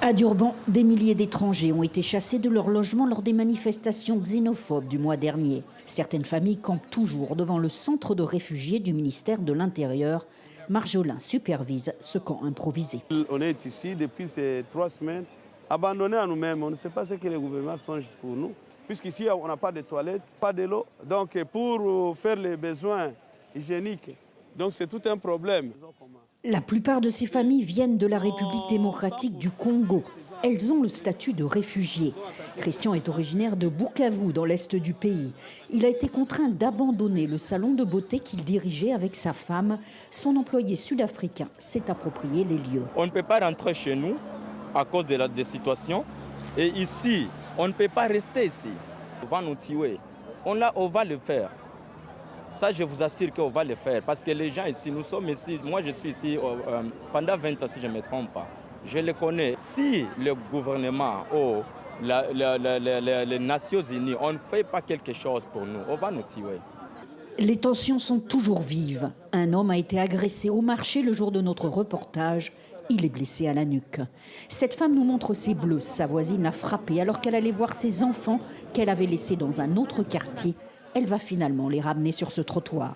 À Durban, des milliers d'étrangers ont été chassés de leur logement lors des manifestations xénophobes du mois dernier. Certaines familles campent toujours devant le centre de réfugiés du ministère de l'Intérieur. Marjolin supervise ce camp improvisé. On est ici depuis ces 3 semaines, abandonnés à nous-mêmes. On ne sait pas ce que le gouvernement songe pour nous. Puisqu'ici, on n'a pas de toilettes, pas de l'eau. Donc, pour faire les besoins hygiéniques, donc c'est tout un problème. La plupart de ces familles viennent de la République démocratique du Congo. Elles ont le statut de réfugiés. Christian est originaire de Bukavu, dans l'est du pays. Il a été contraint d'abandonner le salon de beauté qu'il dirigeait avec sa femme. Son employé sud-africain s'est approprié les lieux. On ne peut pas rentrer chez nous à cause de la situation. Et ici, on ne peut pas rester ici. On va nous tuer. On va le faire. Ça, je vous assure qu'on va le faire. Parce que les gens ici, nous sommes ici. Moi, je suis ici pendant 20 ans, si je ne me trompe pas. Je les connais. Si le gouvernement ou les Nations Unies, on ne fait pas quelque chose pour nous, on va nous tuer. Les tensions sont toujours vives. Un homme a été agressé au marché le jour de notre reportage. Il est blessé à la nuque. Cette femme nous montre ses bleus. Sa voisine l'a frappée alors qu'elle allait voir ses enfants qu'elle avait laissés dans un autre quartier. Elle va finalement les ramener sur ce trottoir.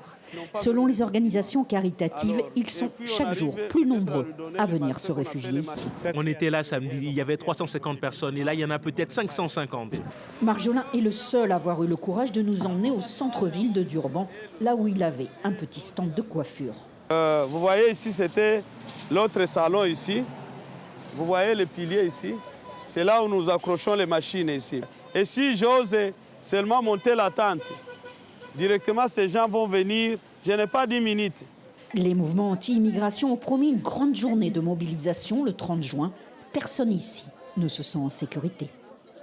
Selon les organisations caritatives, ils sont chaque jour plus nombreux à venir se réfugier ici. On était là samedi, il y avait 350 personnes et là il y en a peut-être 550. Marjolin est le seul à avoir eu le courage de nous emmener au centre-ville de Durban, là où il avait un petit stand de coiffure. Vous voyez ici, c'était l'autre salon ici. Vous voyez les piliers ici. C'est là où nous accrochons les machines ici. Et si j'ose seulement monter la tente, directement ces gens vont venir, je n'ai pas 10 minutes. Les mouvements anti-immigration ont promis une grande journée de mobilisation le 30 juin. Personne ici ne se sent en sécurité.